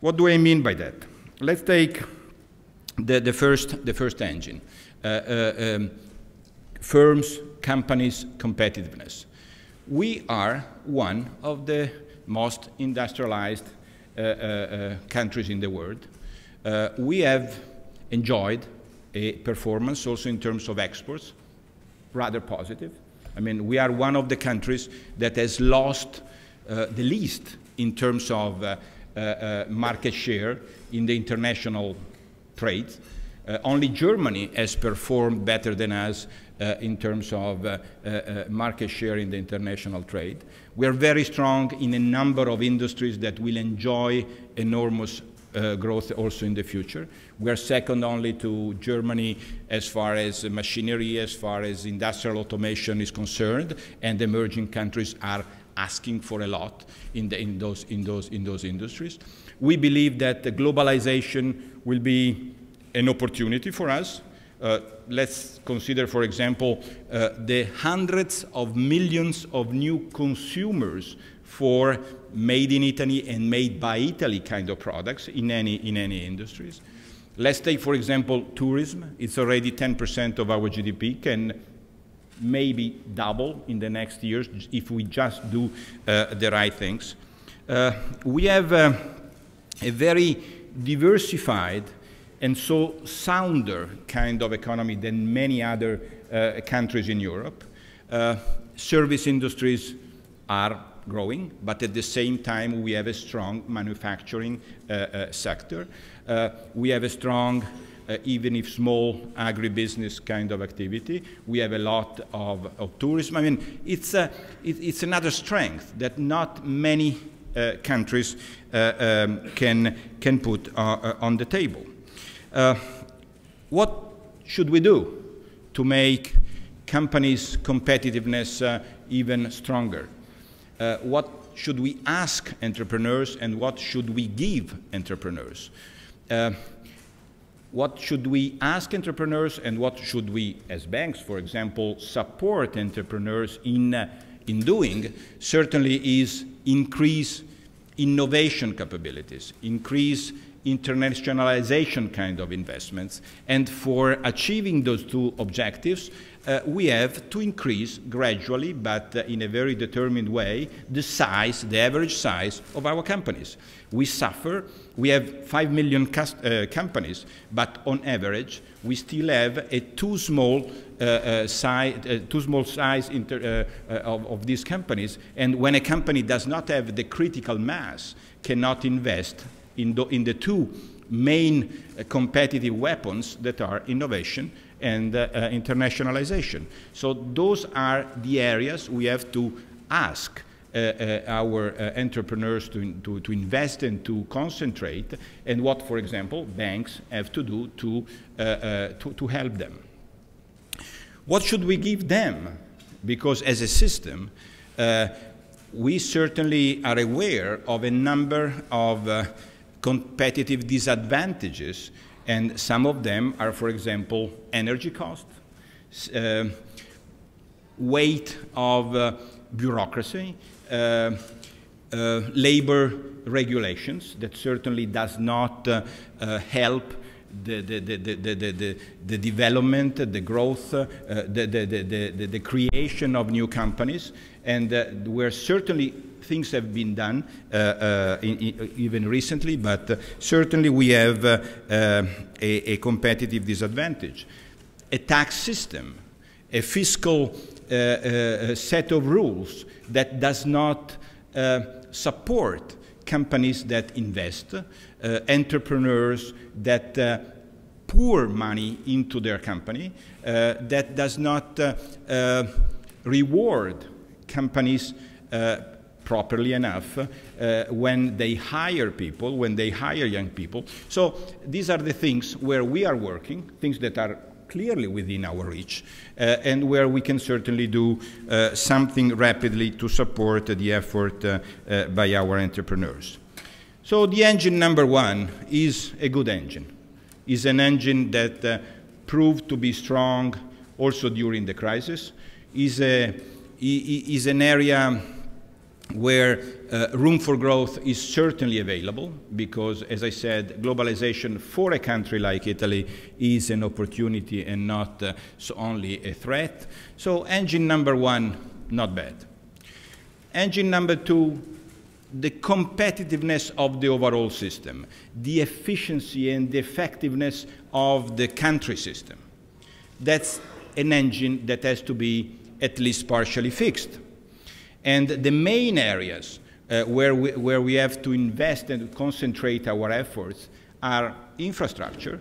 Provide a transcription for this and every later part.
What do I mean by that? Let's take the first engine. Firms, companies, competitiveness. We are one of the most industrialized countries in the world. We have enjoyed a performance also in terms of exports, rather positive. I mean, we are one of the countries that has lost the least in terms of market share in the international trade. Only Germany has performed better than us in terms of market share in the international trade. We are very strong in a number of industries that will enjoy enormous growth also in the future. We are second only to Germany as far as machinery, as far as industrial automation is concerned, and emerging countries are asking for a lot in those industries. We believe that the globalization will be an opportunity for us. Let's consider, for example, the hundreds of millions of new consumers for made in Italy and made by Italy kind of products in any industries. Let's take, for example, tourism. It's already 10% of our GDP, can maybe double in the next years if we just do the right things. We have a very diversified and so sounder kind of economy than many other countries in Europe. Service industries are growing, but at the same time we have a strong manufacturing sector. We have a strong, even if small, agribusiness kind of activity. We have a lot of tourism. I mean, it's another strength that not many countries can put on the table. What should we do to make companies' competitiveness even stronger? What should we ask entrepreneurs and what should we give entrepreneurs? What should we ask entrepreneurs and what should we, as banks, for example, support entrepreneurs in doing? Certainly is increase innovation capabilities, increase internationalization kind of investments. And for achieving those two objectives, we have to increase gradually, but in a very determined way, the size, the average size of our companies. We suffer. We have 5 million companies, but on average, we still have a too small size of these companies. And when a company does not have the critical mass, cannot invest in the two main competitive weapons that are innovation and internationalization. So those are the areas we have to ask our entrepreneurs to invest and to concentrate, and what, for example, banks have to do to help them. What should we give them? Because as a system, we certainly are aware of a number of competitive disadvantages, and some of them are, for example, energy costs, weight of bureaucracy, labor regulations that certainly does not help the development, the growth, the creation of new companies, and where certainly things have been done even recently, but certainly we have a competitive disadvantage. A tax system, a fiscal set of rules that does not support companies that invest, entrepreneurs that pour money into their company, that does not reward companies properly enough when they hire people, when they hire young people. So these are the things where we are working, things that are clearly within our reach, and where we can certainly do something rapidly to support the effort by our entrepreneurs. So the engine number one is a good engine, is an engine that proved to be strong also during the crisis, is an area where room for growth is certainly available, because, as I said, globalization for a country like Italy is an opportunity and not so only a threat. So engine number one, not bad. Engine number two, the competitiveness of the overall system, the efficiency and the effectiveness of the country system. That's an engine that has to be at least partially fixed. And the main areas where we have to invest and concentrate our efforts are infrastructure,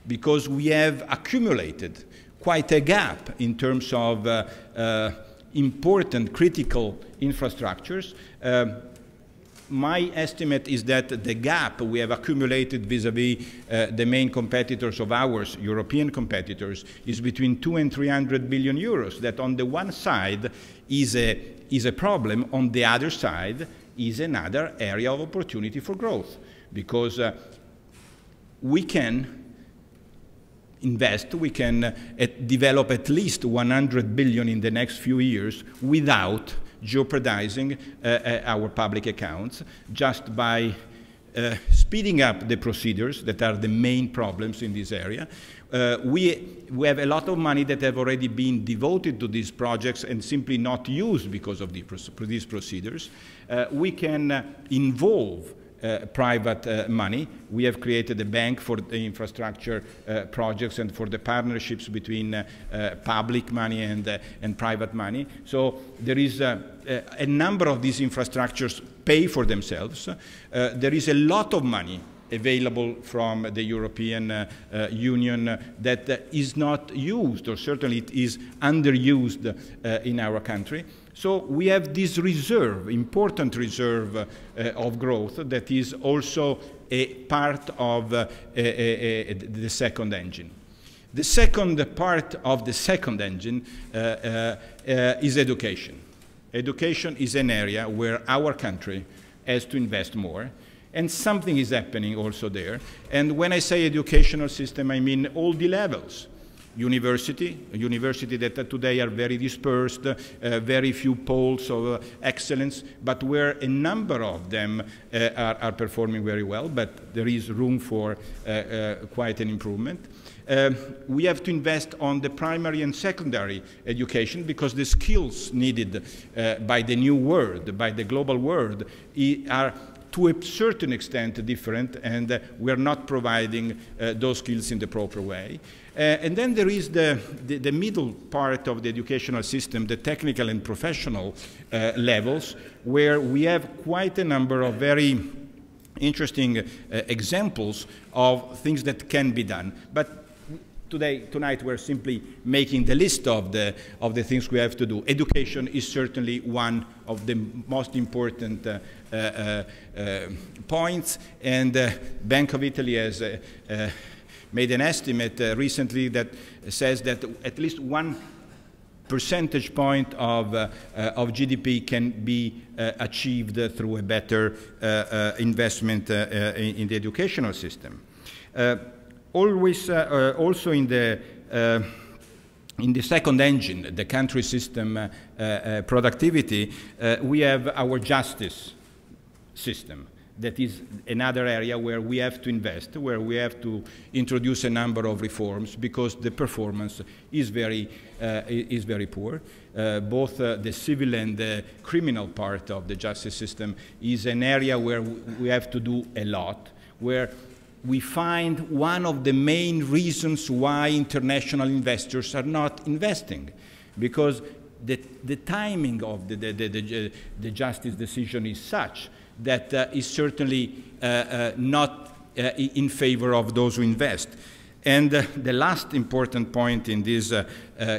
because we have accumulated quite a gap in terms of important critical infrastructures. My estimate is that the gap we have accumulated vis-à-vis the main competitors of ours, European competitors, is between 200 and 300 billion euros. That on the one side is a problem, on the other side is another area of opportunity for growth, because we can invest, we can develop at least 100 billion in the next few years without jeopardizing our public accounts, just by speeding up the procedures that are the main problems in this area. We have a lot of money that have already been devoted to these projects and simply not used because of these procedures. We can involve private money. We have created a bank for the infrastructure projects and for the partnerships between public money and private money. So there is a number of these infrastructures pay for themselves. There is a lot of money available from the European Union that is not used, or certainly it is underused in our country. So we have this reserve, important reserve of growth that is also a part of the second engine. The second part of the second engine is education. Education is an area where our country has to invest more, and something is happening also there. And when I say educational system, I mean all the levels. University that today are very dispersed, very few poles of excellence, but where a number of them are performing very well, but there is room for quite an improvement. We have to invest on the primary and secondary education, because the skills needed by the new world, by the global world, are to a certain extent different, and we are not providing those skills in the proper way. And then there is the middle part of the educational system, the technical and professional levels, where we have quite a number of very interesting examples of things that can be done. But tonight we're simply making the list of the things we have to do. Education is certainly one of the most important points, and Bank of Italy has made an estimate recently that says that at least 1 percentage point of GDP can be achieved through a better investment in the educational system. Also in the second engine, the country system productivity, we have our justice system. That is another area where we have to invest, where we have to introduce a number of reforms, because the performance is very poor. Both the civil and the criminal part of the justice system is an area where we have to do a lot, where we find one of the main reasons why international investors are not investing, because the timing of the justice decision is such that is certainly not in favor of those who invest. And the last important point in this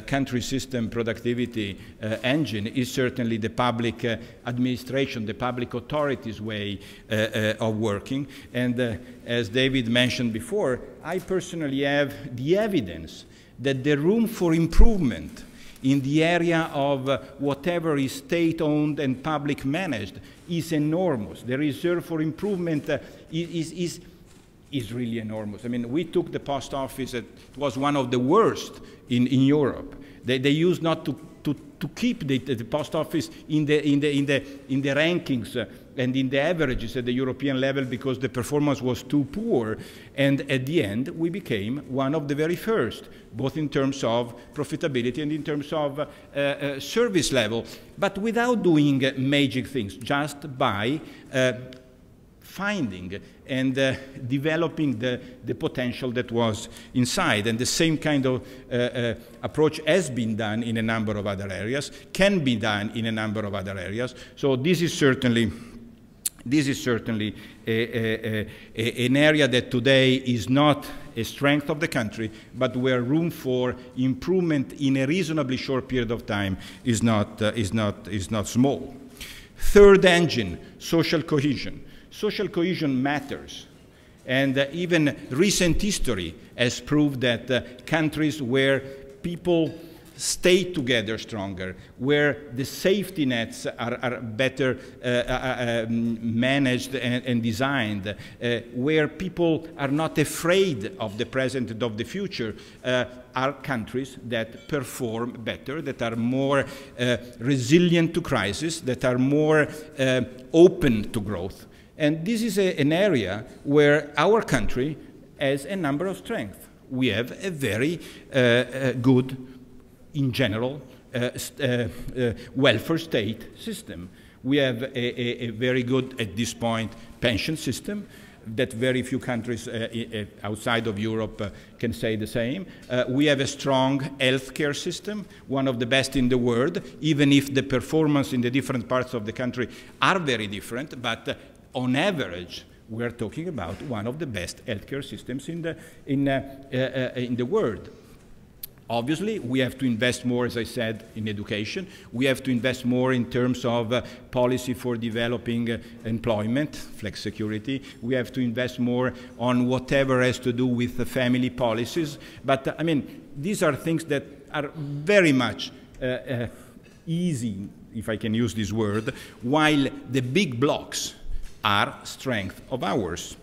country system productivity engine is certainly the public administration, the public authorities' way of working. And as David mentioned before, I personally have the evidence that the room for improvement in the area of whatever is state-owned and public managed is enormous. The reserve for improvement is really enormous. I mean, we took the post office, it was one of the worst in Europe. They used not to to keep the post office in the rankings and in the averages at the European level because the performance was too poor. And at the end, we became one of the very first, both in terms of profitability and in terms of service level, but without doing magic things, just by finding and developing the potential that was inside. And the same kind of approach has been done in a number of other areas, can be done in a number of other areas. So this is certainly an area that today is not a strength of the country, but where room for improvement in a reasonably short period of time is not small. Third engine, social cohesion. Social cohesion matters, and even recent history has proved that countries where people stay together stronger, where the safety nets are better managed and designed, where people are not afraid of the present and of the future, are countries that perform better, that are more resilient to crisis, that are more open to growth. And this is an area where our country has a number of strengths. We have a very good, in general, welfare state system. We have a very good, at this point, pension system that very few countries outside of Europe can say the same. We have a strong healthcare system, one of the best in the world, even if the performance in the different parts of the country are very different, but on average, we're talking about one of the best healthcare systems in the world. Obviously, we have to invest more, as I said, in education. We have to invest more in terms of policy for developing employment, flex security. We have to invest more on whatever has to do with the family policies. But, I mean, these are things that are very much easy, if I can use this word, while the big blocks are strength of ours.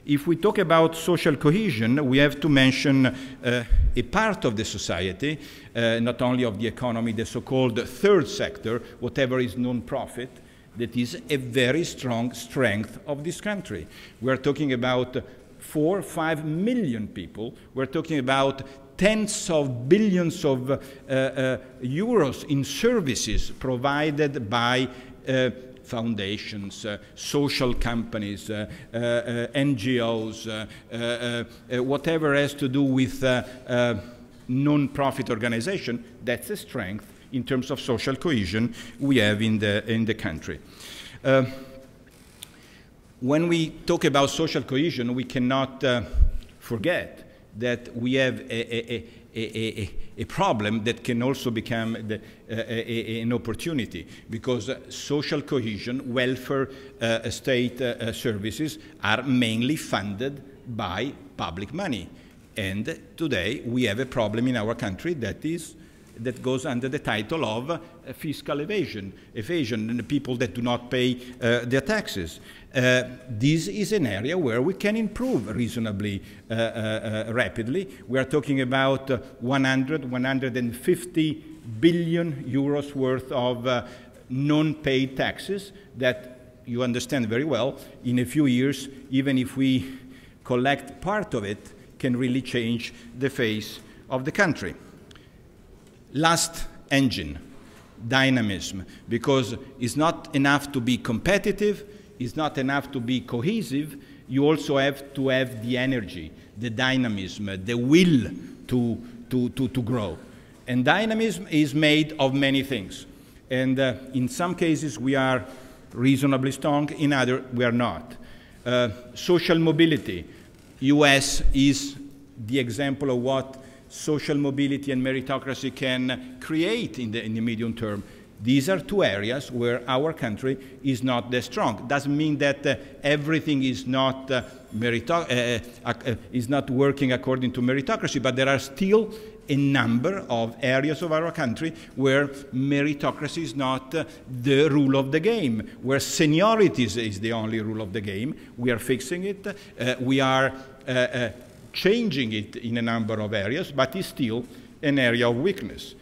If we talk about social cohesion, we have to mention a part of the society, not only of the economy, the so-called third sector, whatever is non-profit, that is a very strong strength of this country. We are talking about 4 or 5 million people. We're talking about tens of billions of euros in services provided by foundations, social companies, NGOs, whatever has to do with non-profit organization. That's a strength in terms of social cohesion we have in the country. When we talk about social cohesion, we cannot forget that we have a problem that can also become an opportunity, because social cohesion, welfare state services are mainly funded by public money. And today we have a problem in our country that goes under the title of fiscal evasion, and people that do not pay their taxes. This is an area where we can improve reasonably rapidly. We are talking about 150 billion euros worth of non-paid taxes that, you understand very well, in a few years, even if we collect part of it, can really change the face of the country. Last engine, dynamism, because it's not enough to be competitive, it's not enough to be cohesive, you also have to have the energy, the dynamism, the will to grow. And dynamism is made of many things. And in some cases we are reasonably strong, in others we are not. Social mobility. US is the example of what social mobility and meritocracy can create in the medium term. These are two areas where our country is not that strong. Doesn't mean that everything is not working according to meritocracy, but there are still a number of areas of our country where meritocracy is not the rule of the game, where seniority is the only rule of the game. We are fixing it. We are changing it in a number of areas, but it's still an area of weakness.